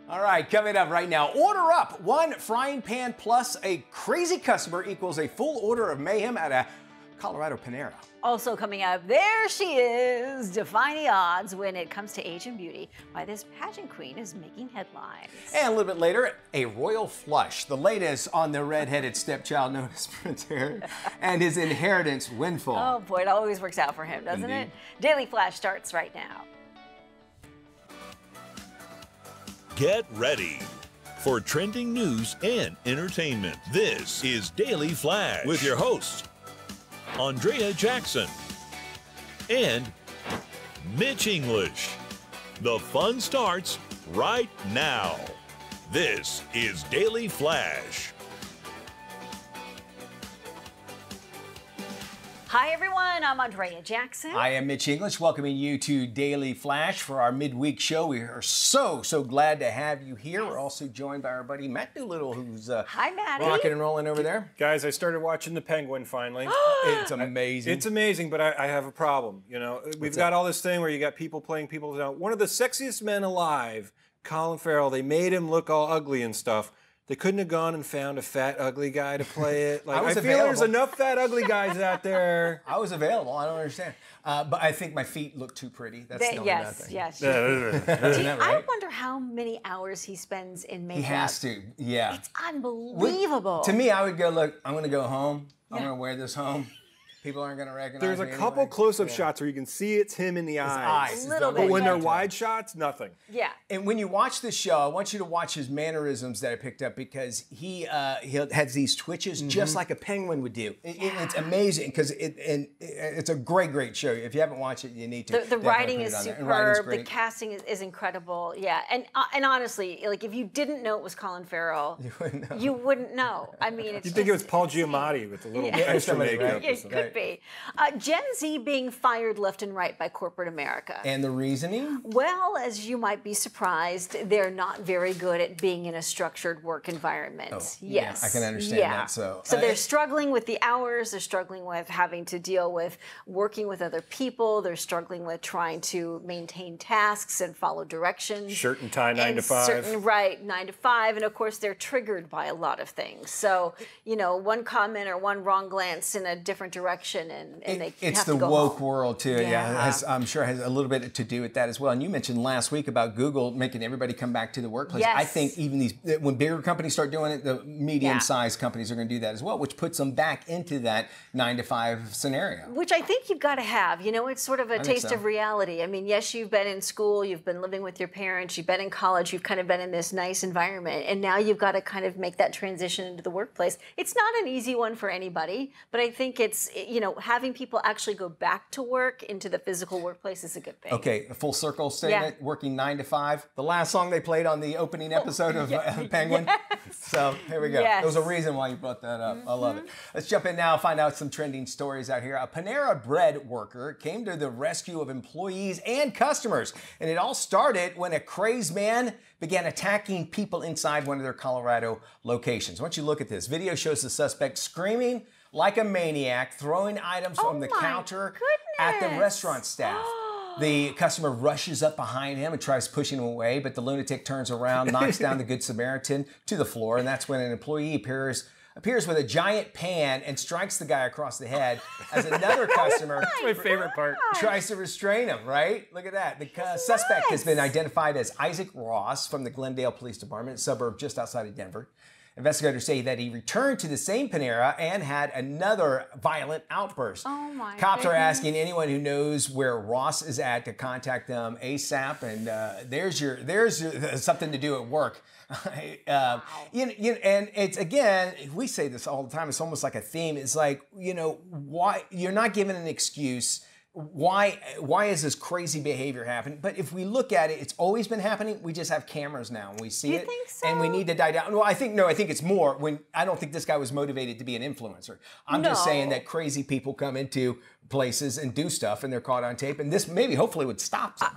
All right, coming up right now, order up. One frying pan plus a crazy customer equals a full order of mayhem at a Colorado Panera. Also coming up, there she is, defying the odds when it comes to age and beauty, why this pageant queen is making headlines. And a little bit later, a royal flush, the latest on the redheaded stepchild known as Prince Harry and his inheritance windfall. Oh boy, it always works out for him, doesn't it? Daily Flash starts right now. Get ready for trending news and entertainment. This is Daily Flash with your hosts, Andrea Jackson and Mitch English. The fun starts right now. This is Daily Flash. Hi everyone, I'm Andrea Jackson. I am Mitch English, welcoming you to Daily Flash for our midweek show. We are so glad to have you here. We're also joined by our buddy Matt Doolittle, who's Hi, Matty. rocking and rolling over there. Guys, I started watching The Penguin finally. It's amazing. It's amazing, but I have a problem. You know, we've got all this thing where you got people playing people. Now, one of the sexiest men alive, Colin Farrell, they made him look all ugly and stuff. They couldn't have gone and found a fat, ugly guy to play it. Like, I feel there's enough fat, ugly guys out there. I was available. I don't understand. But I think my feet look too pretty. That's the only bad thing. Yes. Right? I wonder how many hours he spends in makeup. He has to, yeah. It's unbelievable. To me, I would go, look, I'm going to go home. I'm going to wear this home. People aren't going to recognize There's a me couple anyway. close-up shots where you can see it's him in the eyes. Little But bit, when yeah. they're wide shots, nothing. Yeah. And when you watch the show, I want you to watch his mannerisms that I picked up because he has these twitches just like a penguin would do. It's amazing because it's a great show. If you haven't watched it, you need to. The writing is superb. The The casting is incredible. Yeah, and honestly, like if you didn't know it was Colin Farrell, you wouldn't know. I mean, it's You'd think it was just Paul insane. Giamatti with a little Yeah. extra Somebody, makeup. right? It could be. Gen Z being fired left and right by corporate America. And the reasoning? Well, as you might be surprised, they're not very good at being in a structured work environment. Yes. yeah, I can understand that, so- they're struggling with the hours, they're struggling with having to deal with working with other people, they're struggling with trying to maintain tasks and follow directions. Shirt and tie, 9 to 5. Right, 9 to 5, and of course they're triggered by a lot of things. So, you know, one comment or one wrong glance in a different direction and they It's have the to go woke home. world too. Yeah, I'm sure has a little bit to do with that as well. And you mentioned last week about Google making everybody come back to the workplace. Yes. I think even when bigger companies start doing it, the medium-sized companies are going to do that as well, which puts them back into that 9 to 5 scenario. Which I think you've got to have. You know, it's sort of a taste so. of reality. I mean, yes, you've been in school, you've been living with your parents, you've been in college, you've kind of been in this nice environment, and now you've got to kind of make that transition into the workplace. It's not an easy one for anybody, but I think it's, you know, having people actually go back to work into the physical workplace is a good thing. Okay, a full circle statement, working 9 to 5. The last song they played on the opening episode of Penguin. Yes. So here we go. Yes. There was a reason why you brought that up. I love it. Let's jump in now and find out some trending stories out here. A Panera Bread worker came to the rescue of employees and customers. And it all started when a crazed man began attacking people inside one of their Colorado locations. Once you look at this, video shows the suspect screaming like a maniac, throwing items from the counter at the restaurant staff. The customer rushes up behind him and tries pushing him away, but the lunatic turns around, knocks down the Good Samaritan to the floor, and that's when an employee appears with a giant pan and strikes the guy across the head as another customer That's my favorite part. tries to restrain him, right? Look at that. The suspect has been identified as Isaac Ross from the Glendale Police Department, a suburb just outside of Denver. Investigators say that he returned to the same Panera and had another violent outburst. Oh my Cops are goodness. asking anyone who knows where Ross is at to contact them ASAP. And there's your something to do at work. And it's, again, we say this all the time. It's almost like a theme. It's like, you know, why you're not given an excuse. Why is this crazy behavior happening? But if we look at it, it's always been happening. We just have cameras now and we see it. think so? And we need to die down. Well, I think it's more when I don't think this guy was motivated to be an influencer. I'm just saying that crazy people come into places and do stuff and they're caught on tape, and this maybe hopefully would stop them.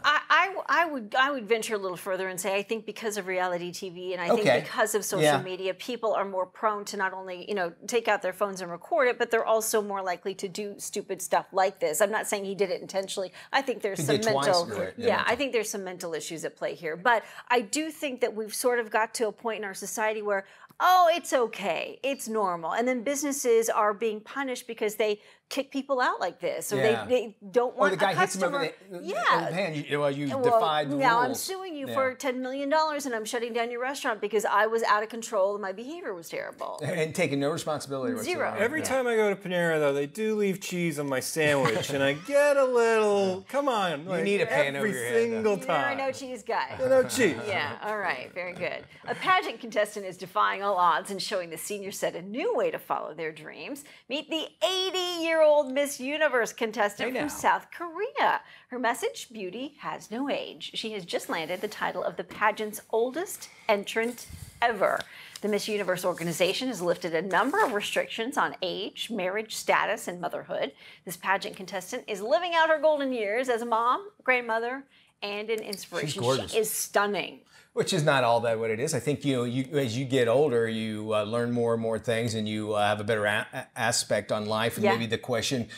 I would venture a little further and say I think because of reality TV and I Okay. think because of social Yeah. media, people are more prone to not only take out their phones and record it, but they're also more likely to do stupid stuff like this. I'm not saying he did it intentionally. I think there's He some did twice, mental, right? yeah, I think there's some mental issues at play here. But I do think that we've sort of got to a point in our society where, oh, it's okay, it's normal, and then businesses are being punished because they kick people out like this, or Yeah. they don't Or want the guy a hits him customer. over the Yeah. hand. You Well, defied the now rules. I'm suing you Yeah. for $10 million and I'm shutting down your restaurant because I was out of control and my behavior was terrible. And taking no responsibility Zero. whatsoever. Every time I go to Panera, though, they do leave cheese on my sandwich, and I get a little. Come on, like, need a pan over every your head, though. single You're a time. no cheese guy. No cheese. Yeah, all right, very good. A pageant contestant is defying all odds and showing the senior set a new way to follow their dreams. Meet the 80-year-old Miss Universe contestant Hey, now. from South Korea. Her message, beauty has no age. She has just landed the title of the pageant's oldest entrant ever. The Miss Universe organization has lifted a number of restrictions on age, marriage status, and motherhood. This pageant contestant is living out her golden years as a mom, grandmother, and an inspiration. gorgeous. She is stunning. Which is not all that what it is. I think you as you get older, you learn more and more things, and you have a better aspect on life. And Yeah. maybe the question,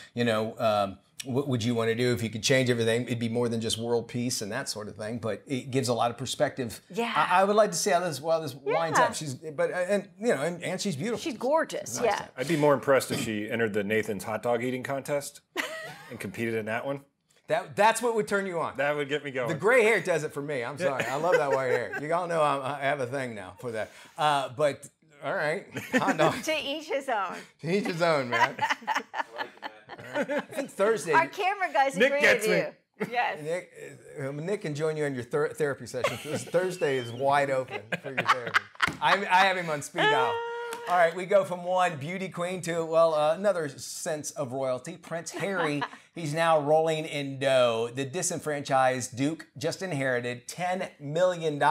what would you want to do if you could change everything? It'd be more than just world peace and that sort of thing. But it gives a lot of perspective. Yeah. I would like to see how this winds Yeah. up. And she's beautiful. She's gorgeous. Yeah. I'd be more impressed if she entered the Nathan's hot dog eating contest and competed in that one. That's what would turn you on. That would get me going. The gray hair does it for me. I'm sorry. I love that white hair. You all know I have a thing now for that. But all right, hot dog. To each his own. To each his own, man. I think Thursday. Our camera guys Nick agree gets with me. you. Yes. Nick can join you on your therapy session. Thursday is wide open for your therapy. I have him on speed dial. All right, we go from one beauty queen to, another sense of royalty. Prince Harry, he's now rolling in dough. The disenfranchised Duke just inherited $10 million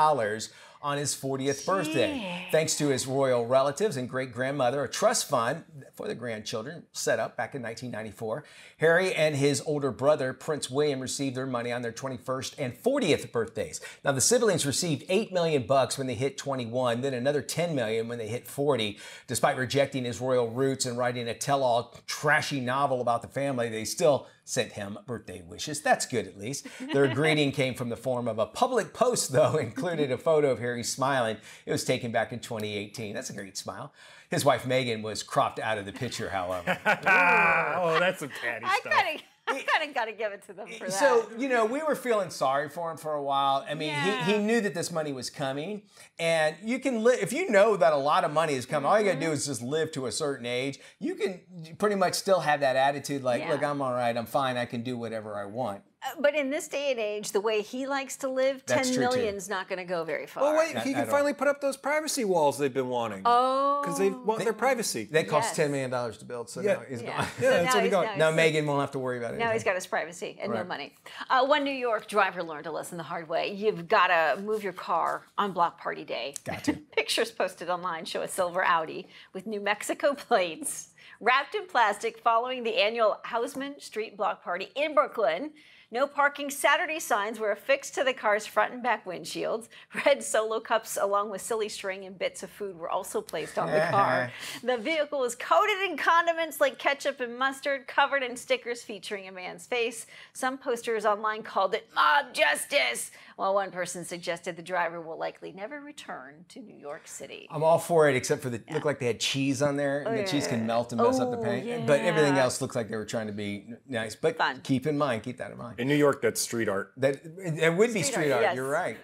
on his 40th birthday. Thanks to his royal relatives and great-grandmother, a trust fund for the grandchildren set up back in 1994. Harry and his older brother, Prince William, received their money on their 21st and 40th birthdays. Now, the siblings received $8 million when they hit 21, then another $10 million when they hit 40. Despite rejecting his royal roots and writing a tell-all trashy novel about the family, they still sent him birthday wishes. That's good, at least. Their greeting came from the form of a public post, though, included a photo of Harry smiling. It was taken back in 2018. That's a great smile. His wife, Meghan, was cropped out of the picture, however. Oh, that's some catty I stuff. kind of got to give it to them for that. So, we were feeling sorry for him for a while. I mean, Yeah. he knew that this money was coming. And you can live, if you know that a lot of money is coming, all you got to do is just live to a certain age. You can pretty much still have that attitude like, Yeah. look, I'm all right, I'm fine, I can do whatever I want. But in this day and age, the way he likes to live, That's 10 true, too. million's not going to go very far. Oh, wait, I he can don't- finally put up those privacy walls they've been wanting. Oh. Because they want their privacy. They cost Yes. $10 million to build, so Yeah. now he's Yeah. gone. So that's now what he he's- got. Now he's- Meghan won't have to worry about it. Now he's got his privacy and no Right. money. One New York driver learned a lesson the hard way. You've got to move your car on Block Party Day. Got to. Pictures posted online show a silver Audi with New Mexico plates wrapped in plastic following the annual Hausman Street Block Party in Brooklyn. No parking Saturday signs were affixed to the car's front and back windshields. Red Solo cups along with silly string and bits of food were also placed on the car. The vehicle was coated in condiments like ketchup and mustard, covered in stickers featuring a man's face. Some posters online called it mob justice, while one person suggested the driver will likely never return to New York City. I'm all for it, except for the looked like they had cheese on there, and the cheese can melt and mess up the paint. But everything else looks like they were trying to be nice. But Fun. keep that in mind. In New York, that's street art. That it would be street art. yes. You're right.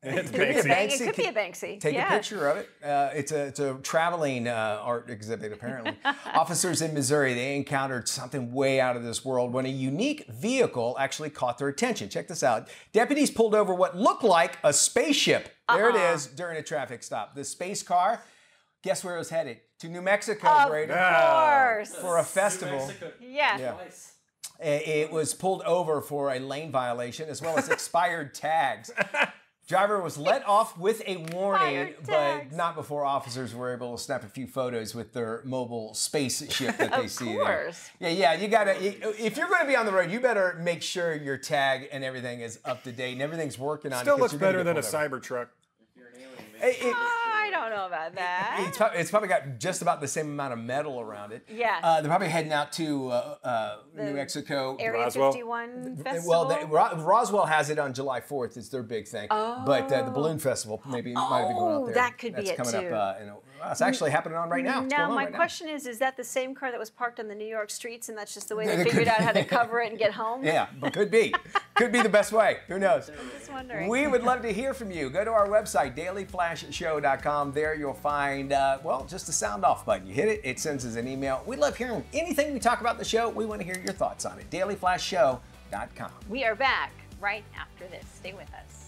It's It could be a Banksy. Take yeah. a picture of it. It's a traveling art exhibit, apparently. Officers in Missouri, they encountered something way out of this world when a unique vehicle actually caught their attention. Check this out. Deputies pulled over what looked like a spaceship. There it is during a traffic stop. The space car, guess where it was headed? To New Mexico, Of Brady, course. for a festival. Yeah. Yeah. It was pulled over for a lane violation as well as expired tags. Driver was let off with a warning, Fire but tags. not before officers were able to snap a few photos with their mobile spaceship that they Of see course. there. Yeah, you gotta, if you're gonna be on the road, you better make sure your tag and everything is up to date and everything's working on it. Still 'cause looks you're gonna better get than a pulled over. Cybertruck. I don't know about that. It's probably got just about the same amount of metal around it. Yeah. They're probably heading out to New Mexico. Area Roswell. 51 festival. Well, Roswell has it on July 4th. It's their big thing. But the Balloon Festival might be going out there. that could That's be it coming too. up. It's actually happening on right now. It's Now, going on my right question is that the same car that was parked on the New York streets, and that's just the way It they could figured out be. how to cover it and get home? Yeah, but could be. Could be the best way. Who knows? Just wondering. We would love to hear from you. Go to our website, dailyflashshow.com. There you'll find, just a sound off button. You hit it, it sends us an email. We love hearing anything we talk about the show. We want to hear your thoughts on it. dailyflashshow.com. We are back right after this. Stay with us.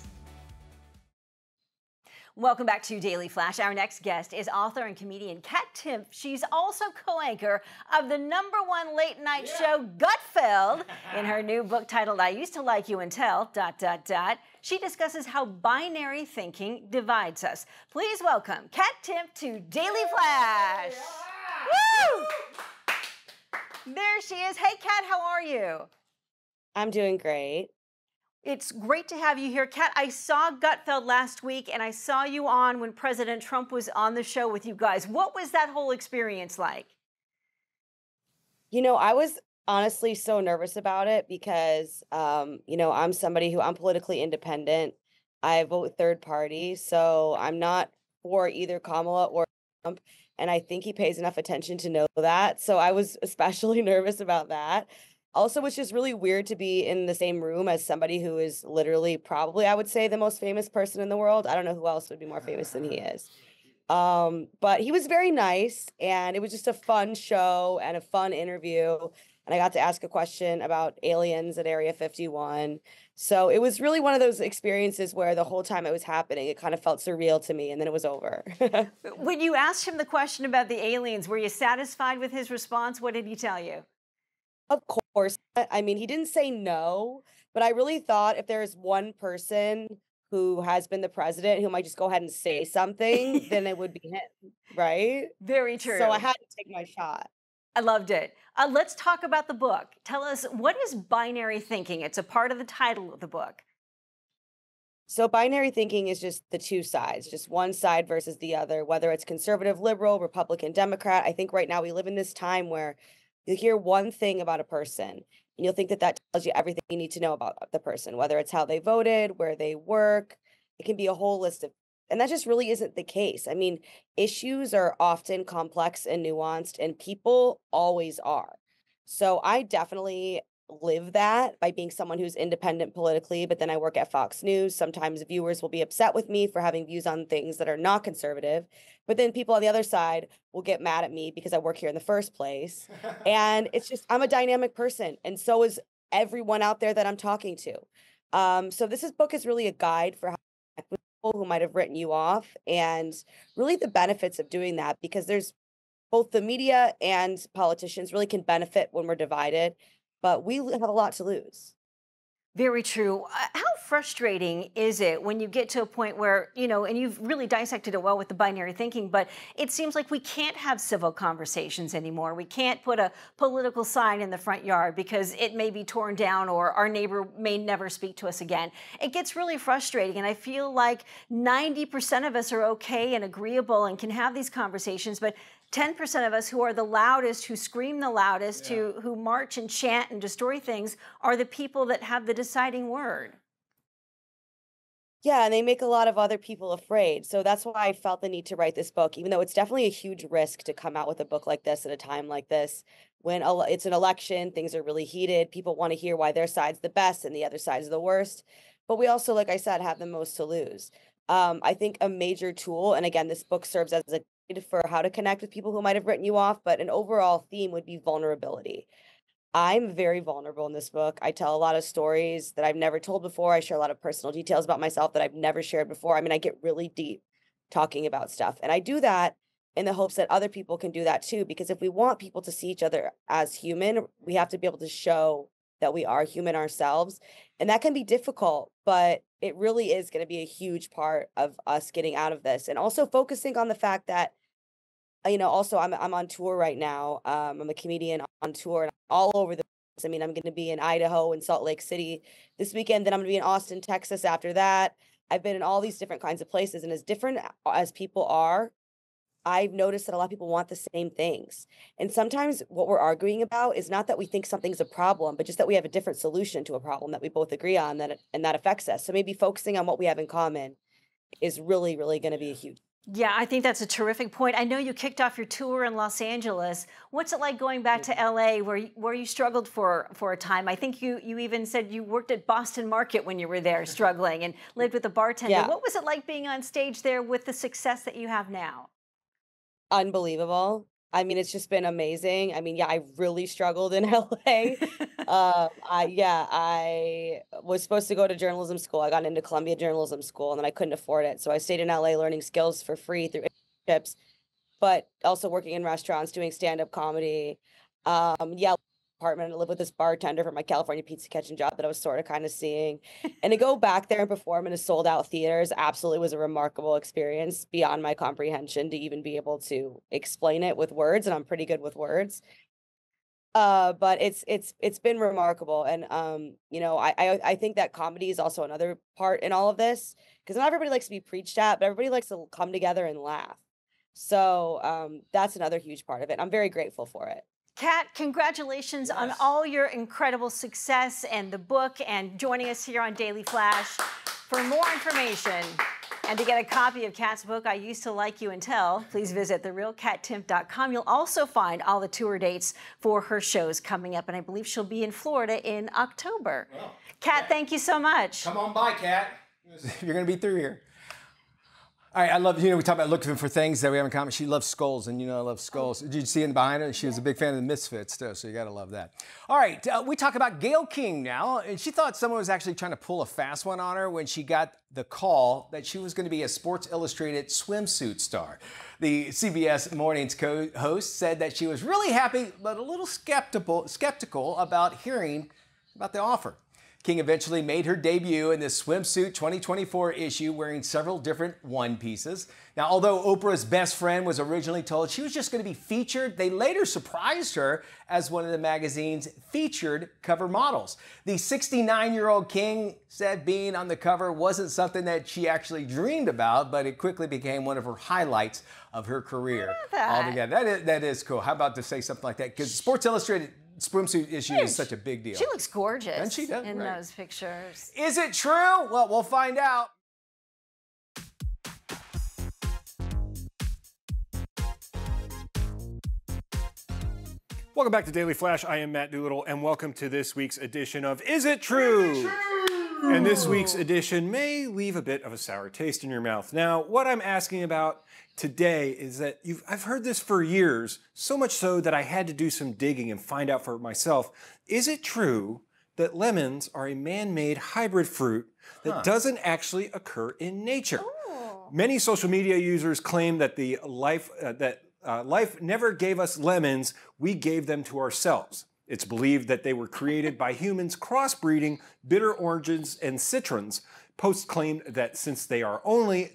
Welcome back to Daily Flash. Our next guest is author and comedian Kat Timpf. She's also co-anchor of the #1 late night show Gutfeld. In her new book titled I Used to Like You Until ... She discusses how binary thinking divides us. Please welcome Kat Timpf to Daily Flash. Woo! There she is. Hey, Kat, how are you? I'm doing great. It's great to have you here. Kat, I saw Gutfeld last week, and I saw you on when President Trump was on the show with you guys. What was that whole experience like? You know, I was honestly so nervous about it because, I'm somebody I'm politically independent. I vote third party, so I'm not for either Kamala or Trump. And I think he pays enough attention to know that. So I was especially nervous about that. Also, it's just really weird to be in the same room as somebody who is literally probably, I would say, the most famous person in the world. I don't know who else would be more famous than he is. But he was very nice, and it was just a fun show and a fun interview. And I got to ask a question about aliens at Area 51. So it was really one of those experiences where the whole time it was happening, it kind of felt surreal to me, and then it was over. When you asked him the question about the aliens, were you satisfied with his response? What did he tell you? Of course. I mean, he didn't say no, but I really thought if there's one person who has been the president who might just go ahead and say something, then it would be him, right? Very true. So I had to take my shot. I loved it. Let's talk about the book. Tell us, what is binary thinking? It's a part of the title of the book. So binary thinking is just the two sides, just one side versus the other, whether it's conservative, liberal, Republican, Democrat. I think right now we live in this time where you hear one thing about a person, and you'll think that that tells you everything you need to know about the person, whether it's how they voted, where they work. It can be a whole list of, and that just really isn't the case. I mean, issues are often complex and nuanced, and people always are. So I definitely live that by being someone who's independent politically, but then I work at Fox News. Sometimes viewers will be upset with me for having views on things that are not conservative, but then people on the other side will get mad at me because I work here in the first place. And it's just, I'm a dynamic person, and so is everyone out there that I'm talking to. So book is really a guide for how to connect with people who might have written you off, and really the benefits of doing that, because there's both the media and politicians really can benefit when we're divided, but we have a lot to lose. Very true. How frustrating is it when you get to a point where, and you've really dissected it well with the binary thinking, but it seems like we can't have civil conversations anymore. We can't put a political sign in the front yard because it may be torn down or our neighbor may never speak to us again. It gets really frustrating, and I feel like 90% of us are okay and agreeable and can have these conversations, but 10% of us who are the loudest, who scream the loudest, who march and chant and destroy things are the people that have the deciding word. Yeah, and they make a lot of other people afraid. So that's why I felt the need to write this book, even though it's definitely a huge risk to come out with a book like this at a time like this. When it's an election, things are really heated. People want to hear why their side's the best and the other side's the worst. But we also, like I said, have the most to lose. I think a major tool, and again, this book serves as a guide for how to connect with people who might have written you off, but an overall theme would be vulnerability. I'm very vulnerable in this book. I tell a lot of stories that I've never told before. I share a lot of personal details about myself that I've never shared before. I mean, I get really deep talking about stuff. And I do that in the hopes that other people can do that too, because if we want people to see each other as human, we have to be able to show that we are human ourselves. And that can be difficult, but it really is going to be a huge part of us getting out of this. And also focusing on the fact that, also I'm on tour right now. I'm a comedian on tour and all over the place. I mean, I'm going to be in Idaho and Salt Lake City this weekend. Then I'm going to be in Austin, Texas after that. I've been in all these different kinds of places. And as different as people are, I've noticed that a lot of people want the same things. And sometimes what we're arguing about is not that we think something's a problem, but just that we have a different solution to a problem that we both agree on and that affects us. So maybe focusing on what we have in common is really, really going to be a huge. Yeah, I think that's a terrific point. I know you kicked off your tour in Los Angeles. What's it like going back to LA where you struggled for a time? I think you even said you worked at Boston Market when you were there struggling and lived with a bartender. Yeah. What was it like being on stage there with the success that you have now? Unbelievable. I mean, it's just been amazing. I mean, yeah, I really struggled in LA. I was supposed to go to journalism school. I got into Columbia Journalism School and then I couldn't afford it. So I stayed in LA learning skills for free through internships, but also working in restaurants, doing stand-up comedy. Apartment. I live with this bartender from my California pizza kitchen job that I was sort of kind of seeing. And to go back there and perform in a sold out theaters absolutely was a remarkable experience beyond my comprehension to even be able to explain it with words. And I'm pretty good with words. But it's been remarkable. And, I think that comedy is also another part in all of this because not everybody likes to be preached at, but everybody likes to come together and laugh. So that's another huge part of it. I'm very grateful for it. Kat, congratulations on all your incredible success and the book and joining us here on Daily Flash. For more information and to get a copy of Kat's book, I Used to Like You Until, please visit therealkattimpf.com. You'll also find all the tour dates for her shows coming up, and I believe she'll be in Florida in October. Well, Kat, thank you so much. Come on by, Kat. You're going to be through here. All right, I love, we talk about looking for things that we have in common. She loves skulls, and I love skulls. Did you see it behind her? She was a big fan of the Misfits, too, so you got to love that. All right, we talk about Gayle King now, and she thought someone was actually trying to pull a fast one on her when she got the call that she was going to be a Sports Illustrated swimsuit star. The CBS Mornings host said that she was really happy, but a little skeptical about hearing about the offer. King eventually made her debut in this swimsuit 2024 issue wearing several different one pieces. Now, although Oprah's best friend was originally told she was just going to be featured, they later surprised her as one of the magazine's featured cover models. The 69-year-old King said being on the cover wasn't something that she actually dreamed about, but it quickly became one of her highlights of her career altogether. That is cool. How about to say something like that? Because Sports Illustrated swimsuit issue is such a big deal. She looks gorgeous and she does, in those pictures. Is it true? Well, we'll find out. Welcome back to Daily Flash. I am Matt Doolittle, and welcome to this week's edition of Is It True? Is It True? And this week's edition may leave a bit of a sour taste in your mouth. Now, what I'm asking about today is that I've heard this for years, so much so that I had to do some digging and find out for myself. Is it true that lemons are a man-made hybrid fruit that doesn't actually occur in nature? Oh. Many social media users claim that life never gave us lemons, we gave them to ourselves. It's believed that they were created by humans crossbreeding bitter oranges and citrons. Posts claim that since there are only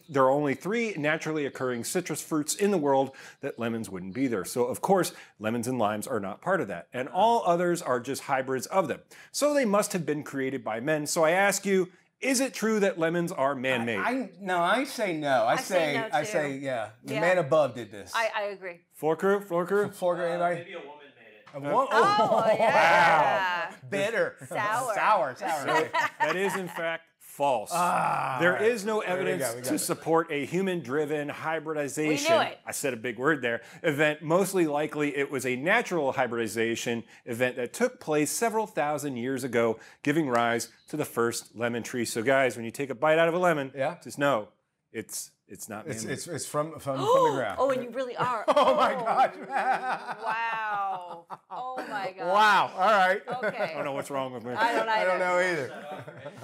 3 naturally occurring citrus fruits in the world, that lemons wouldn't be there. So of course, lemons and limes are not part of that. And all others are just hybrids of them. So they must have been created by men. So I ask you, is it true that lemons are man-made? I say no. I say yeah. The man above did this. I agree. Floor crew? Anybody? Maybe a woman made it. A woman? Oh, yeah. Wow. Bitter. Sour. That is in fact false. There is no evidence to support a human-driven hybridization. We knew it. I said a big word there. Event. Mostly likely it was a natural hybridization event that took place several thousand years ago, giving rise to the first lemon tree. So guys, when you take a bite out of a lemon, just know it's not man-made. It's from the ground. Oh, and you really are. Oh my gosh. Wow. Oh my God. Wow. All right. Okay. I don't know what's wrong with me. I don't know either.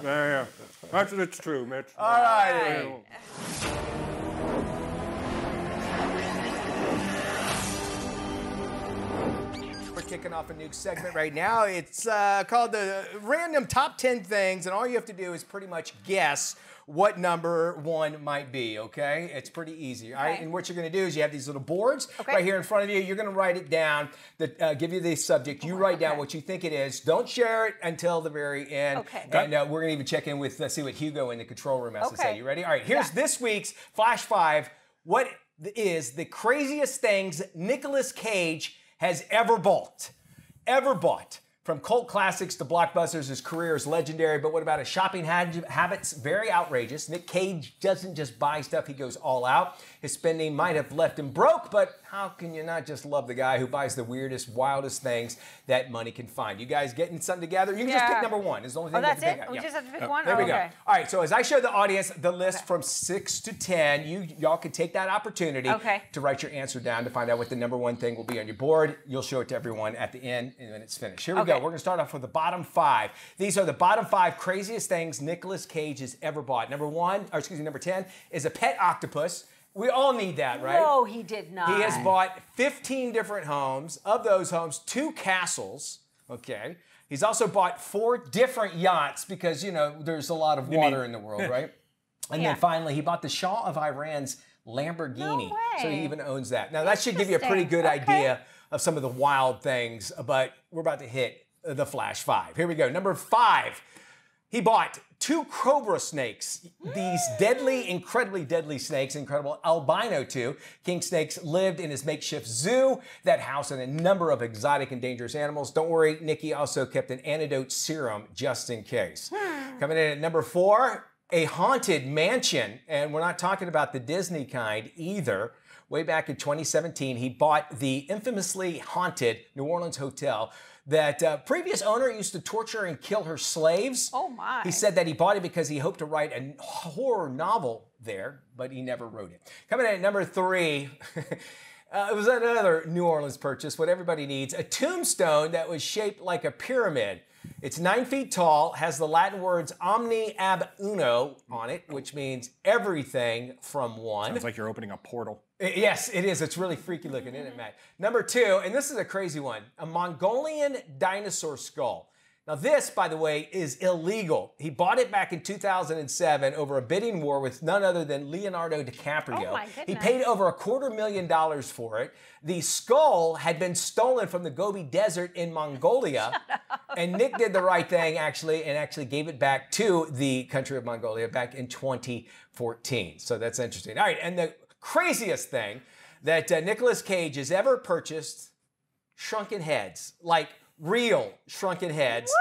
Yeah. Actually, it's true, Mitch. All right. kicking off a new segment right now. It's called the Random Top 10 Things, and all you have to do is pretty much guess what number one might be, okay? It's pretty easy, all right? Okay. And what you're gonna do is you have these little boards Okay. right here in front of you. You're gonna write it down, give you the subject. You write down what you think it is. Don't share it until the very end. Okay. And we're gonna even check in with, see what Hugo in the control room has to say. Okay. You ready? All right, here's this week's Flash 5. What is the craziest things Nicolas Cage has ever bought? Ever bought. From cult classics to blockbusters, his career is legendary, but what about his shopping habits? Very outrageous. Nick Cage doesn't just buy stuff, he goes all out. His spending might have left him broke, but how can you not just love the guy who buys the weirdest, wildest things that money can find? You guys getting something together? You can just pick number one. It's the only thing that's you have it? to pick. We Yeah. just have to pick one? There we go. Okay. All right, so as I show the audience the list from 6 to 10, y'all can take that opportunity to write your answer down to find out what the number one thing will be on your board. You'll show it to everyone at the end, and when it's finished. Here we go. We're going to start off with the bottom 5. These are the bottom 5 craziest things Nicolas Cage has ever bought. Number 10 is a pet octopus. We all need that, right? No, he did not. He has bought 15 different homes. Of those homes, 2 castles. Okay. He's also bought 4 different yachts because, you know, there's a lot of water in the world, right? And then finally, he bought the Shah of Iran's Lamborghini. No So he way. even owns that. Now, that should give you a pretty good idea of some of the wild things, but we're about to hit the Flash 5. Here we go. Number 5. He bought 2 cobra snakes. These deadly, incredibly deadly snakes, incredible albino 2 king snakes, lived in his makeshift zoo that housed a number of exotic and dangerous animals. Don't worry, Nikki also kept an antidote serum just in case. Coming in at number 4, a haunted mansion. And we're not talking about the Disney kind either. Way back in 2017, he bought the infamously haunted New Orleans hotel that previous owner used to torture and kill her slaves. Oh, my. He said that he bought it because he hoped to write a horror novel there, but he never wrote it. Coming in at number 3, it was another New Orleans purchase, what everybody needs, a tombstone that was shaped like a pyramid. It's 9 feet tall, has the Latin words omni ab uno on it, which means everything from one. Sounds like you're opening a portal. Yes, it is. It's really freaky looking, isn't it, Matt? Number 2, and this is a crazy one, a Mongolian dinosaur skull. Now this, by the way, is illegal. He bought it back in 2007 over a bidding war with none other than Leonardo DiCaprio. Oh my goodness. He paid over $250,000 for it. The skull had been stolen from the Gobi Desert in Mongolia. And Nick did the right thing, actually, and actually gave it back to the country of Mongolia back in 2014. So that's interesting. All right, and the craziest thing that Nicolas Cage has ever purchased, shrunken heads, like real shrunken heads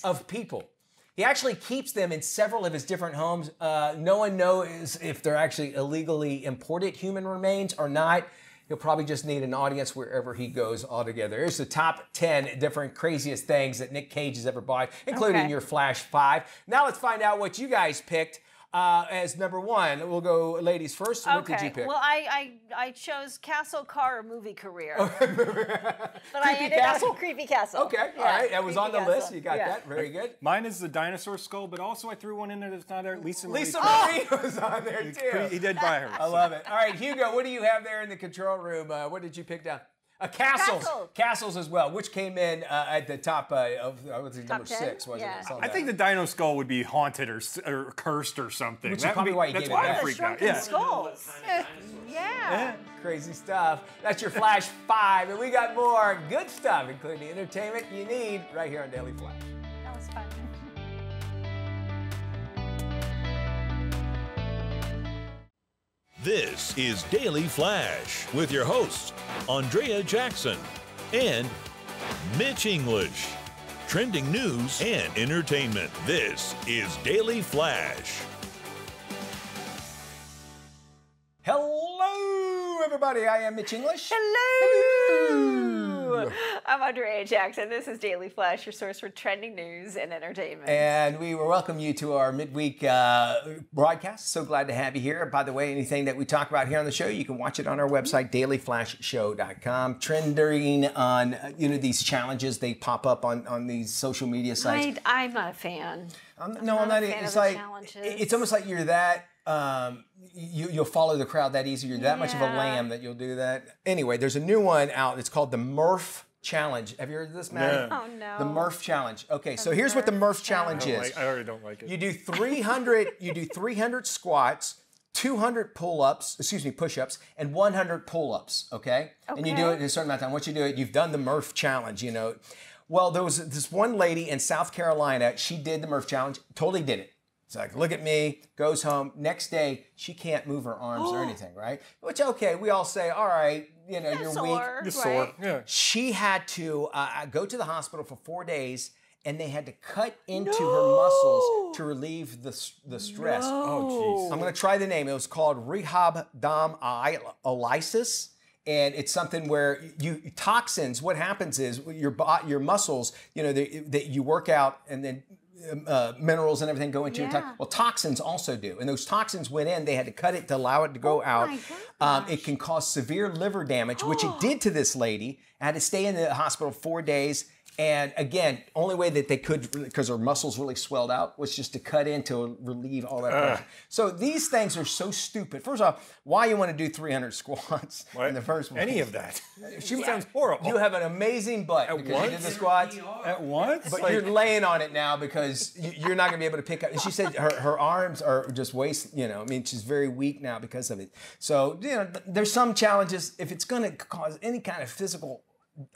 of people. He actually keeps them in several of his different homes. No one knows if they're actually illegally imported human remains or not. He'll probably just need an audience wherever he goes altogether. Here's the top 10 different craziest things that Nick Cage has ever bought, including your Flash 5. Now let's find out what you guys picked as number 1. We'll go ladies first. What did you pick? Well, I chose Castle Car movie career. but I Creepy ended Castle? up Creepy Castle. Okay, Yeah, all right. That was on the Creepy list. Castle. You got Yeah. that. Very good. Mine is the dinosaur skull, but also I threw one in there that's not there. Lisa Marie. Lisa Marie was on there too. He did buy her. I love it. All right, Hugo, what do you have there in the control room? What did you pick down? Castles. Castle. Castles as well, which came in at the top of number 10? 6, wasn't Yeah. it? Something I like think the dino skull would be haunted or cursed or something. Which is That would probably be- why you that's gave it why I back. freaked out. Shrunken Yeah. skulls. Yeah. crazy stuff. That's your Flash 5, and we got more good stuff, including the entertainment you need right here on Daily Flash. That was fun. This is Daily Flash with your hosts, Andrea Jackson and Mitch English. Trending news and entertainment. This is Daily Flash. Hello, everybody. I am Mitch English. Hello. I'm Andrea Jackson. This is Daily Flash, your source for trending news and entertainment. And we will welcome you to our midweek broadcast. So glad to have you here. By the way, anything that we talk about here on the show, you can watch it on our website, dailyflashshow.com. Trending on, these challenges, they pop up on these social media sites. I'm not a fan. I'm not not. a fan It's of the like challenges. it's almost like you're that. You'll follow the crowd that easy. You're that much of a Yeah. lamb that you'll do that. Anyway, there's a new one out. It's called the Murph Challenge. Have you heard of this, Maddie? No. Oh no. The Murph Challenge. Okay, so here's what the Murph Challenge is. I already don't like it. You do 300 squats, 200 push-ups, and 100 pull-ups, okay? And you do it in a certain amount of time. Once you do it, you've done the Murph Challenge, you know. Well, there was this one lady in South Carolina, she did the Murph Challenge, totally did it. It's like, look at me, goes home. Next day, she can't move her arms or anything, right? Which, okay, we all say, all right, you know, you're weak. You're sore. Yeah. She had to go to the hospital for 4 days, and they had to cut into her muscles to relieve the stress. Oh, jeez. I'm going to try the name. It was called rhabdomyolysis. And it's something where toxins, what happens is your muscles, you know, that you work out and then minerals and everything go into your toxins. Well, toxins also do. And those toxins went in, they had to cut it to allow it to go out. It can cause severe liver damage, which it did to this lady. I had to stay in the hospital 4 days. And again, only way that they could, because her muscles really swelled out, was just to cut in to relieve all that pressure. So these things are so stupid. First off, why you want to do 300 squats in the first place? Any of that. She sounds horrible. You have an amazing butt because you did the squats. At once? But you're laying on it now because you're not going to be able to pick up. And she said her arms are just waist, you know, I mean, she's very weak now because of it. So, you know, there's some challenges. If it's going to cause any kind of physical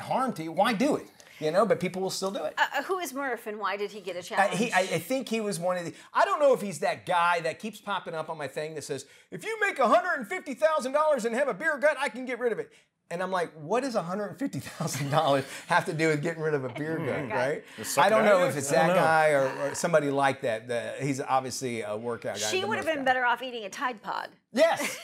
harm to you, why do it? You know, but people will still do it. Who is Murph and why did he get a challenge? I think he was one of the, I don't know if he's that guy that keeps popping up on my thing that says, if you make $150,000 and have a beer gut, I can get rid of it. And I'm like, what does $150,000 have to do with getting rid of a beer gut, right? I don't know if it's that guy or somebody like that. He's obviously a workout guy. She would have been better off eating a Tide Pod. Yes.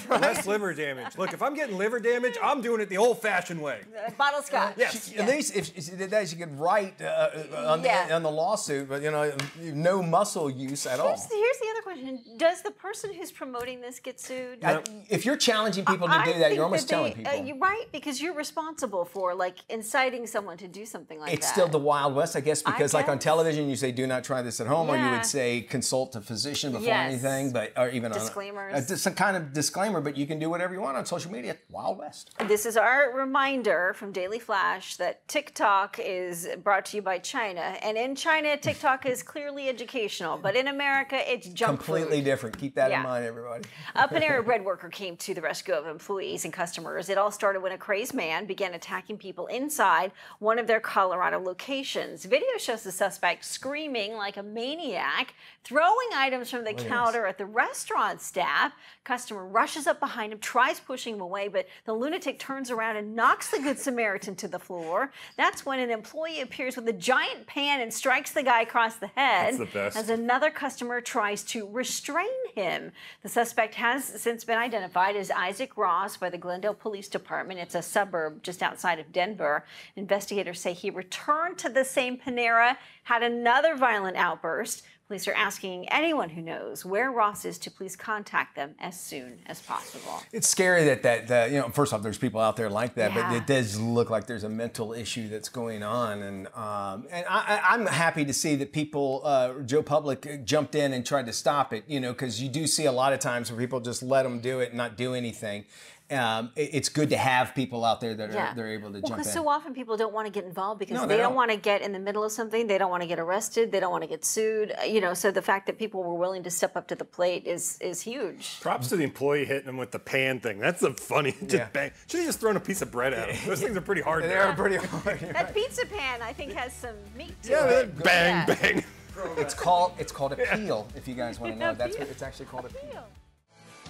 Less liver damage. Look, if I'm getting liver damage, I'm doing it the old-fashioned way. Bottle scotch. Yes. At least if she did that, she could write on the lawsuit, but you know, no muscle use at all. Here's the other question: does the person who's promoting this get sued? If you're challenging people to do that, you're almost telling people. You're right, because you're responsible for like inciting someone to do something like that. It's still the Wild West, I guess, because like on television, you say, "Do not try this at home," or you would say, "Consult a physician before anything," or even disclaimers. Some kind of disclaimer, but you can do whatever you want on social media. Wild West. This is our reminder from Daily Flash that TikTok is brought to you by China, and in China, TikTok is clearly educational, but in America, it's junk completely food. different. Keep that in mind, everybody. A Panera Bread worker came to the rescue of employees and customers. It all started when a crazed man began attacking people inside one of their Colorado locations. Video shows the suspect screaming like a maniac, throwing items from the counter at the restaurant staff. Customer rushes up behind him, tries pushing him away, but the lunatic turns around and knocks the Good Samaritan to the floor. That's when an employee appears with a giant pan and strikes the guy across the head. That's the best. As another customer tries to restrain him. The suspect has since been identified as Isaac Ross by the Glendale Police Department. It's a suburb just outside of Denver. Investigators say he returned to the same Panera, had another violent outburst. Police are asking anyone who knows where Ross is to please contact them as soon as possible. It's scary that you know, first off, there's people out there like that, but it does look like there's a mental issue that's going on. And I'm happy to see that people, Joe Public jumped in and tried to stop it, you know, because you do see a lot of times where people just let them do it and not do anything. It's good to have people out there that they're able to jump in. Because so often people don't want to get involved because they don't want to get in the middle of something. They don't want to get arrested. They don't want to get sued. You know, so the fact that people were willing to step up to the plate is huge. Props to the employee hitting him with the pan thing. That's a funny, just bang. Should have just thrown a piece of bread at him. Those things are pretty hard. They're pretty hard. That pizza pan, I think, has some meat to it. Bang, bang. It's called a peel, if you guys want to know. That's what it's actually called, a peel.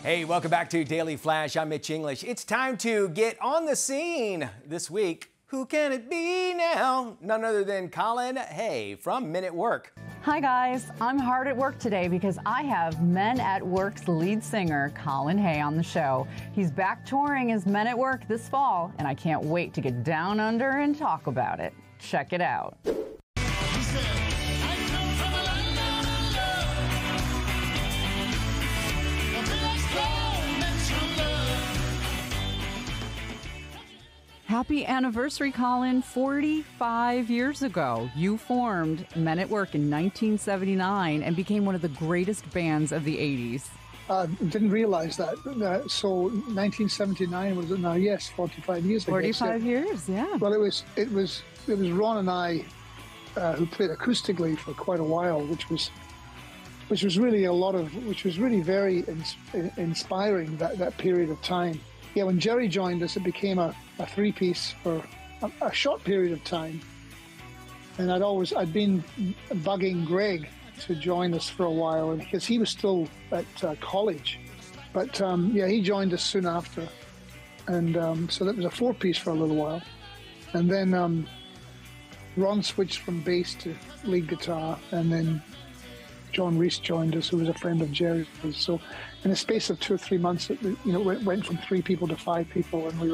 Hey, welcome back to Daily Flash. I'm Mitch English. It's time to get on the scene this week. Who can it be now? None other than Colin Hay from Men at Work. Hi guys, I'm hard at work today because I have Men at Work's lead singer, Colin Hay, on the show. He's back touring as Men at Work this fall, and I can't wait to get down under and talk about it. Check it out. Happy anniversary, Colin. 45 years ago, you formed Men at Work in 1979 and became one of the greatest bands of the 80s. Didn't realize that. So 1979 was it now? Yes, 45 years ago. 45 years, yeah. Well, it was Ron and I who played acoustically for quite a while, which was really very inspiring that period of time. Yeah, when Jerry joined us, it became a three-piece for a short period of time, and I'd been bugging Greg to join us for a while, and because he was still at college, but he joined us soon after, and so that was a four-piece for a little while, and then Ron switched from bass to lead guitar, and then John Reese joined us, who was a friend of Jerry's. So in the space of 2 or 3 months, it went from 3 people to 5 people, and we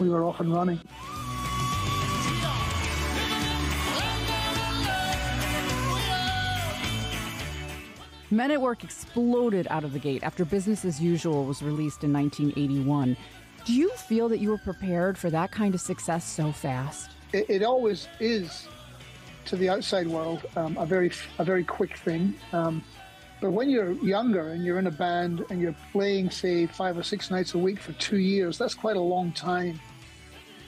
were off and running. Men at Work exploded out of the gate after Business as Usual was released in 1981. Do you feel that you were prepared for that kind of success so fast? It always is, to the outside world, a very quick thing. But when you're younger and you're in a band and you're playing, say, 5 or 6 nights a week for 2 years, that's quite a long time.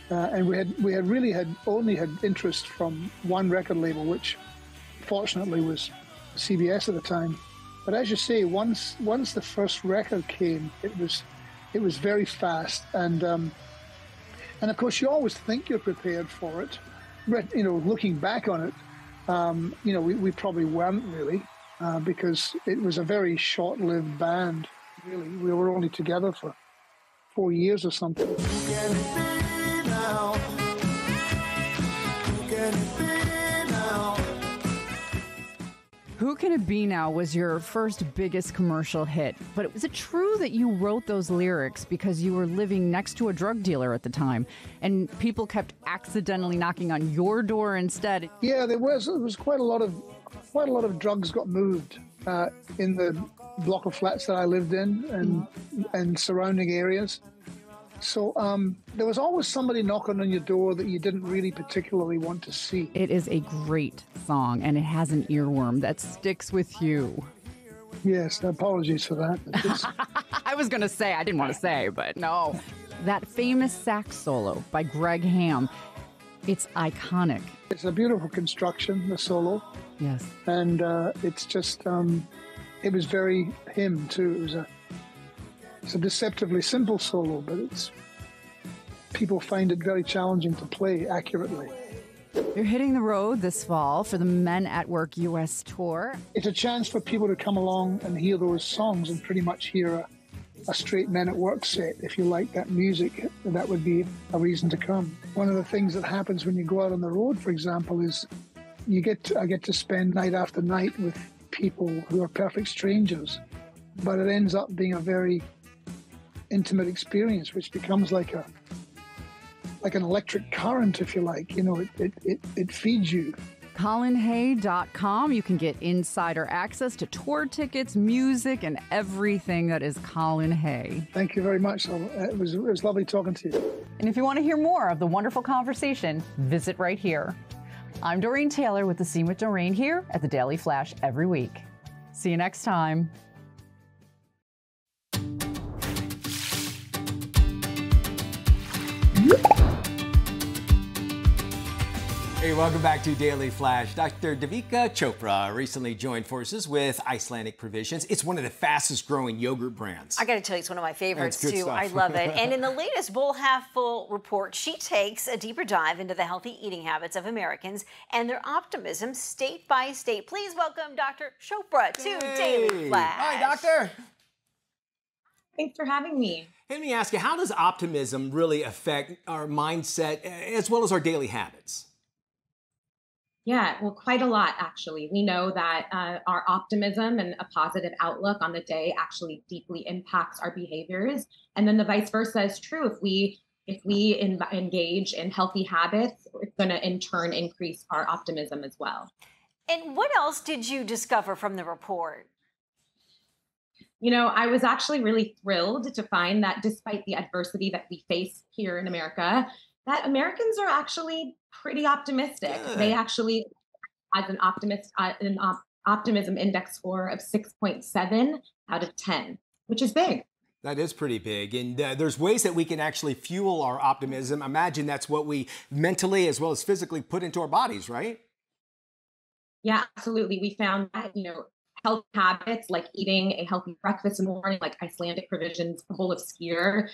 And we had only had interest from one record label, which fortunately was CBS at the time. But as you say, once the first record came, it was very fast, and of course you always think you're prepared for it. But looking back on it, we probably weren't really, because it was a very short-lived band. Really, we were only together for 4 years or something. Who Can It Be Now was your first biggest commercial hit, but is it true that you wrote those lyrics because you were living next to a drug dealer at the time and people kept accidentally knocking on your door instead? Yeah, there was quite a lot of drugs got moved in the block of flats that I lived in and surrounding areas. So there was always somebody knocking on your door that you didn't really particularly want to see. It is a great song, and it has an earworm that sticks with you. Yes, apologies for that. I was going to say, I didn't want to say, but no. That famous sax solo by Greg Ham, it's iconic. It's a beautiful construction, the solo. Yes. And it's just, it was very him, too. It's a deceptively simple solo, but people find it very challenging to play accurately. You're hitting the road this fall for the Men at Work US tour. It's a chance for people to come along and hear those songs and pretty much hear a straight Men at Work set. If you like that music, that would be a reason to come. One of the things that happens when you go out on the road, for example, is I get to spend night after night with people who are perfect strangers, but it ends up being a very intimate experience, which becomes like an electric current, if you like. It feeds you. ColinHay.com. You can get insider access to tour tickets, music, and everything that is Colin Hay. Thank you very much. It was lovely talking to you. And if you want to hear more of the wonderful conversation, visit right here. I'm Doreen Taylor with The Scene with Doreen here at the Daily Flash every week. See you next time. Hey, welcome back to Daily Flash. Dr. Devika Chopra recently joined forces with Icelandic Provisions. It's one of the fastest growing yogurt brands. I got to tell you, it's one of my favorites That's good too. stuff. I love it. And in the latest Bowl Half Full report, she takes a deeper dive into the healthy eating habits of Americans and their optimism state by state. Please welcome Dr. Chopra to Daily Flash. Hi, Doctor. Thanks for having me. Let me ask you, how does optimism really affect our mindset as well as our daily habits? Yeah, well, quite a lot, actually. We know that our optimism and a positive outlook on the day actually deeply impacts our behaviors. And then the vice versa is true. If we engage in healthy habits, it's going to in turn increase our optimism as well. And what else did you discover from the report? I was actually really thrilled to find that despite the adversity that we face here in America, that Americans are actually pretty optimistic. Good. They actually, as an optimism index score of 6.7 out of 10, which is big. That is pretty big. And there's ways that we can actually fuel our optimism. Imagine that's what we mentally as well as physically put into our bodies, right? Yeah, absolutely. We found that, health habits like eating a healthy breakfast in the morning, like Icelandic provisions, a bowl of skyr,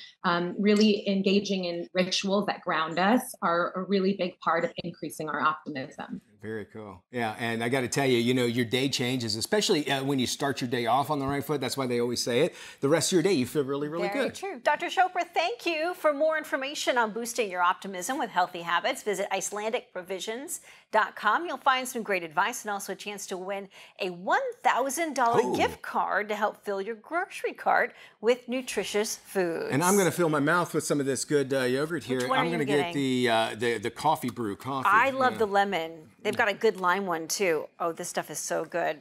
really engaging in rituals that ground us are a really big part of increasing our optimism. Very cool. Yeah, and I got to tell you, your day changes, especially when you start your day off on the right foot. That's why they always say it. The rest of your day, you feel really, really Very good. true. Dr. Chopra, thank you. For more information on boosting your optimism with healthy habits, visit IcelandicProvisions.com. You'll find some great advice and also a chance to win a $1,000 gift card to help fill your grocery cart with nutritious foods. And I'm going to fill my mouth with some of this good yogurt here. Which one I'm are going to you get the coffee brew coffee. I love the lemon. They've got a good lime one too. Oh, this stuff is so good.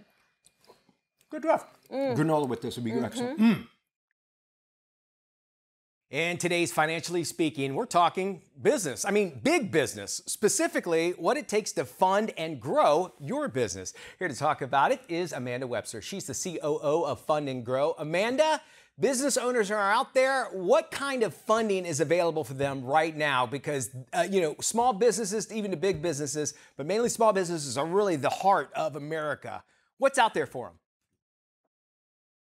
Good stuff. Granola with this would be excellent. And today's Financially Speaking, we're talking business. I mean, big business, specifically what it takes to fund and grow your business. Here to talk about it is Amanda Webster. She's the COO of Fund and Grow. Amanda, business owners are out there. What kind of funding is available for them right now? Because, small businesses, even to big businesses, but mainly small businesses are really the heart of America. What's out there for them?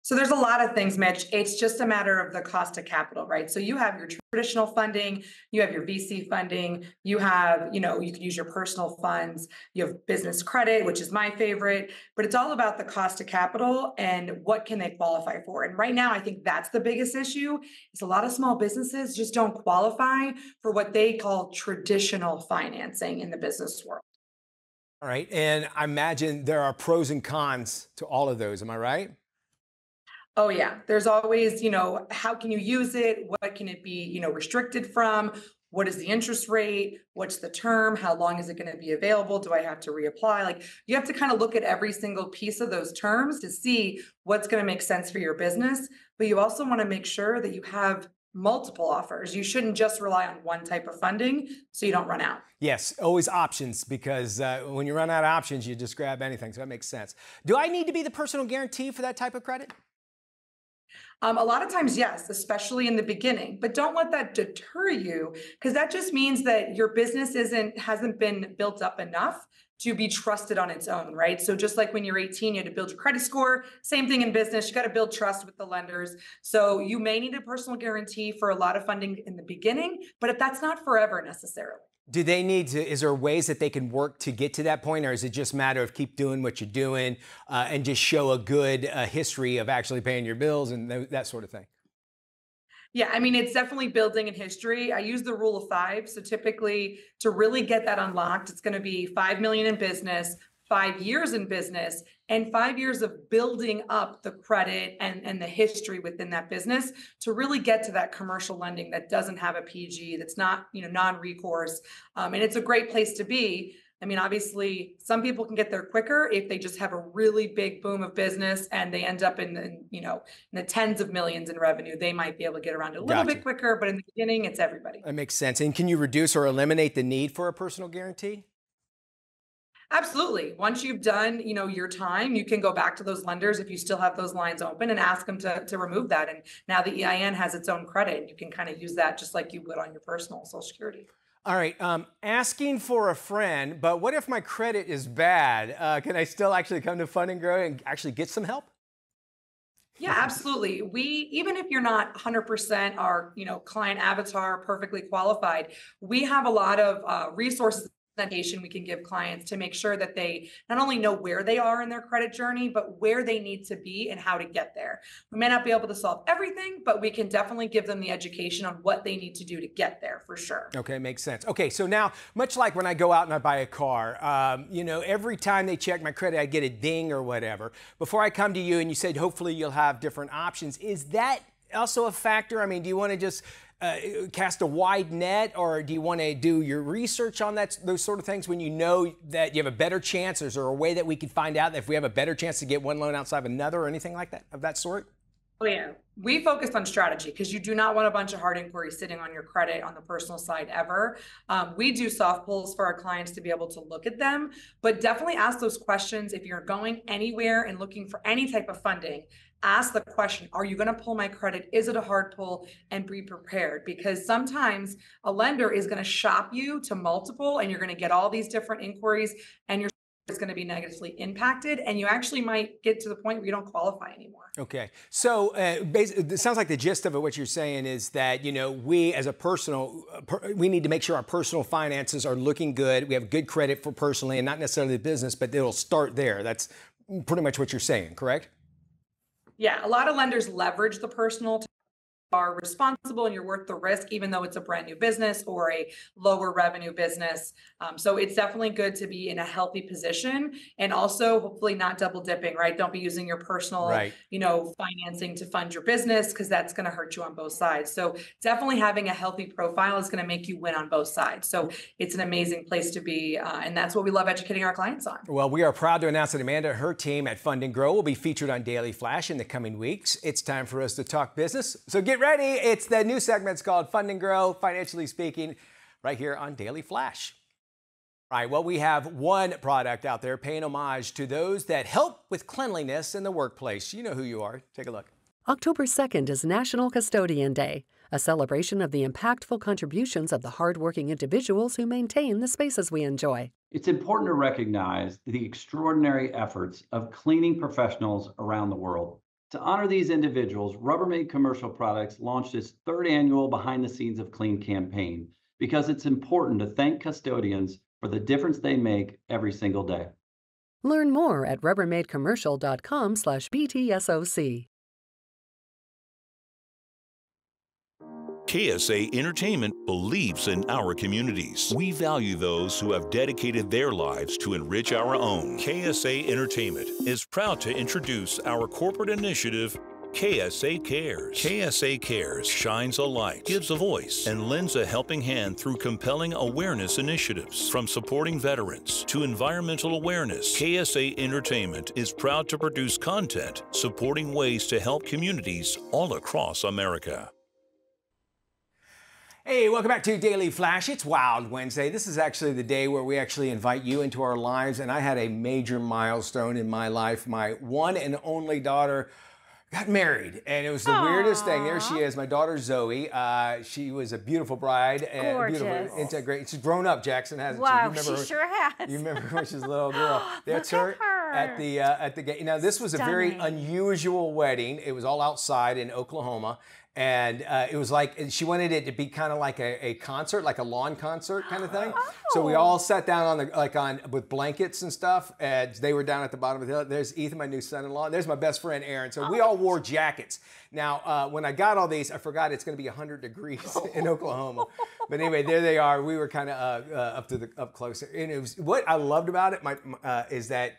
So there's a lot of things, Mitch. It's just a matter of the cost of capital, right? So you have your traditional funding, you have your VC funding, you have, you can use your personal funds, you have business credit, which is my favorite, but it's all about the cost of capital and what can they qualify for. And right now, I think that's the biggest issue is a lot of small businesses just don't qualify for what they call traditional financing in the business world. All right. And I imagine there are pros and cons to all of those. Am I right? Oh, yeah. There's always, how can you use it? What can it be, restricted from? What is the interest rate? What's the term? How long is it going to be available? Do I have to reapply? Like you have to kind of look at every single piece of those terms to see what's going to make sense for your business. But you also want to make sure that you have multiple offers. You shouldn't just rely on one type of funding so you don't run out. Yes, always options, because when you run out of options, you just grab anything. So that makes sense. Do I need to be the personal guarantee for that type of credit? A lot of times, yes, especially in the beginning, but don't let that deter you because that just means that your business hasn't been built up enough to be trusted on its own, right? So just like when you're 18, you had to build your credit score, same thing in business, you got to build trust with the lenders. So you may need a personal guarantee for a lot of funding in the beginning, but that's not forever necessarily. Do they need to, is there ways that they can work to get to that point, or is it just a matter of keep doing what you're doing and just show a good history of actually paying your bills and that sort of thing? Yeah, I mean, it's definitely building in history. I use the rule of 5. So typically to really get that unlocked, it's going to be 5 million in business, 5 years in business, and 5 years of building up the credit and the history within that business to really get to that commercial lending that doesn't have a PG, that's not, non-recourse. And it's a great place to be. I mean, obviously, some people can get there quicker if they just have a really big boom of business and they end up in the tens of millions in revenue. They might be able to get around it a little bit quicker, but in the beginning, it's everybody. That makes sense. And can you reduce or eliminate the need for a personal guarantee? Absolutely. Once you've done, your time, you can go back to those lenders if you still have those lines open and ask them to remove that. And now the EIN has its own credit. You can kind of use that just like you would on your personal Social Security. All right. Asking for a friend, but what if my credit is bad? Can I still actually come to Fund and Grow and actually get some help? Yeah, absolutely. Even if you're not 100% our, client avatar perfectly qualified, we have a lot of resources we can give clients to make sure that they not only know where they are in their credit journey, but where they need to be and how to get there. We may not be able to solve everything, but we can definitely give them the education on what they need to do to get there for sure. Okay, makes sense. Okay, so now, much like when I go out and I buy a car, every time they check my credit, I get a ding or whatever. Before I come to you and you said, hopefully you'll have different options. Is that also a factor? I mean, do you want to just cast a wide net, or do you want to do your research on those sort of things when you know that you have a better chance? Is there a way that we can find out if we have a better chance to get one loan outside of another or anything like that, of that sort? Oh yeah, we focused on strategy because you do not want a bunch of hard inquiries sitting on your credit on the personal side ever. We do soft pulls for our clients to be able to look at them, but definitely ask those questions. If you're going anywhere and looking for any type of funding, ask the question, are you going to pull my credit? Is it a hard pull? And be prepared, because sometimes a lender is going to shop you to multiple and you're going to get all these different inquiries and your is going to be negatively impacted, and you actually might get to the point where you don't qualify anymore. Okay, so basically, it sounds like the gist of it, what you're saying is that, you know, we as a we need to make sure our personal finances are looking good. We have good credit for personally and not necessarily the business, but it'll start there. That's pretty much what you're saying, correct? Yeah, a lot of lenders leverage the personal are responsible and you're worth the risk, even though it's a brand new business or a lower revenue business. So it's definitely good to be in a healthy position, and also hopefully not double dipping, right? Don't be using your personal, you know, financing to fund your business, because that's going to hurt you on both sides. So definitely having a healthy profile is going to make you win on both sides. So it's an amazing place to be. And that's what we love educating our clients on. Well, we are proud to announce that Amanda and her team at Fund and Grow will be featured on Daily Flash in the coming weeks. It's time for us to talk business. So get ready. It's the new segment. It's called Fund and Grow, Financially Speaking, right here on Daily Flash. All right, well, we have one product out there paying homage to those that help with cleanliness in the workplace. You know who you are. Take a look. October 2nd is National Custodian Day, a celebration of the impactful contributions of the hardworking individuals who maintain the spaces we enjoy. It's important to recognize the extraordinary efforts of cleaning professionals around the world. To honor these individuals, Rubbermaid Commercial Products launched its 3rd annual Behind the Scenes of Clean campaign, because it's important to thank custodians for the difference they make every single day. Learn more at rubbermaidcommercial.com/BTSOC. KSA Entertainment believes in our communities. We value those who have dedicated their lives to enrich our own. KSA Entertainment is proud to introduce our corporate initiative, KSA Cares. KSA Cares shines a light, gives a voice, and lends a helping hand through compelling awareness initiatives. From supporting veterans to environmental awareness, KSA Entertainment is proud to produce content supporting ways to help communities all across America. Hey, welcome back to Daily Flash. It's Wild Wednesday. This is actually the day where we actually invite you into our lives, and I had a major milestone in my life. My one and only daughter got married, and it was the weirdest thing. There she is, my daughter Zoe. She was a beautiful bride. And beautiful, integrated. She's grown up, Jackson, hasn't she? Wow, she sure has. You remember when she was a little girl? That's her at the gate. Now, this was a very unusual wedding. It was all outside in Oklahoma. And it was like, she wanted it to be kind of like a concert, like a lawn concert kind of thing. So we all sat down on with blankets and stuff. And they were down at the bottom of the hill. There's Ethan, my new son-in-law. There's my best friend, Aaron. So we all wore jackets. Now, when I got all these, I forgot it's going to be 100 degrees in Oklahoma. But anyway, there they are. We were kind of up close. And it was, what I loved about it is that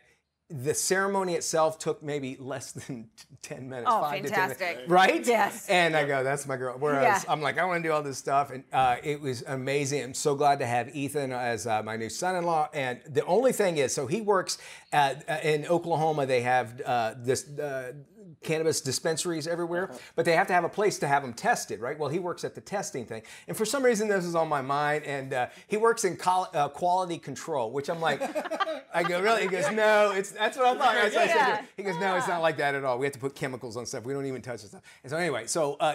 the ceremony itself took maybe less than 10 minutes. Oh, 5 fantastic. to 10 minutes. Right? Yes. And I go, that's my girl. Whereas I'm like, I want to do all this stuff. And it was amazing. I'm so glad to have Ethan as my new son-in-law. And the only thing is, so he works in Oklahoma. They have cannabis dispensaries everywhere, but they have to have a place to have them tested, right? Well, he works at the testing thing. And for some reason, this is on my mind. And he works in quality control, which I'm like, I go, really? He goes, no, that's what I thought. He goes, no, it's not like that at all. We have to put chemicals on stuff. We don't even touch the stuff. And so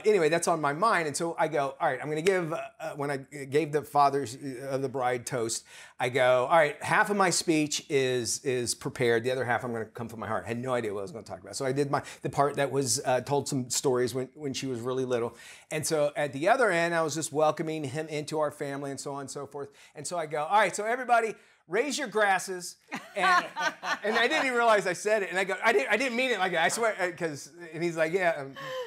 anyway, that's on my mind. And so I go, all right, I'm going to give, when I gave the fathers of the bride toast, I go, all right, half of my speech is prepared. The other half I'm going to come from my heart. I had no idea what I was going to talk about. So I did the part that was told some stories when she was really little. And so at the other end, I was just welcoming him into our family and so on and so forth. And so I go, all right, so everybody, raise your grasses, and I didn't even realize I said it, and I go, I didn't mean it like that, I swear, and he's like, yeah,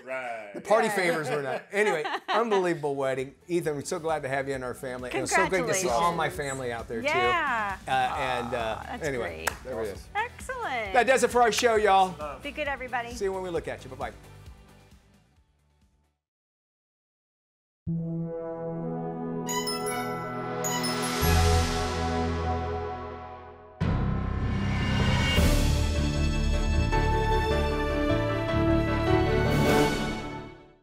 right. The party favors were not. Anyway, unbelievable wedding. Ethan, we're so glad to have you in our family. It was so great to see all my family out there too. That's anyway, great. there it is. Excellent. That does it for our show, y'all. Be good, everybody. See you when we look at you. Bye-bye.